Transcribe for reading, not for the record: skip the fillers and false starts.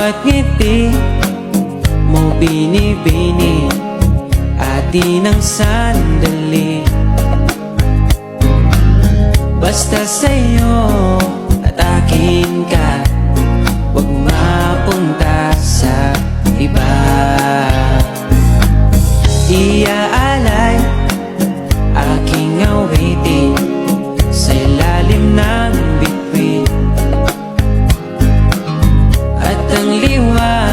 bawat ngiti mo binibini, atin ang sandali. Basta sa'yo at akin ka, huwag mapunta sa iba. Iaalay aking awitin sa ilalim ng bituin, at ang liwanag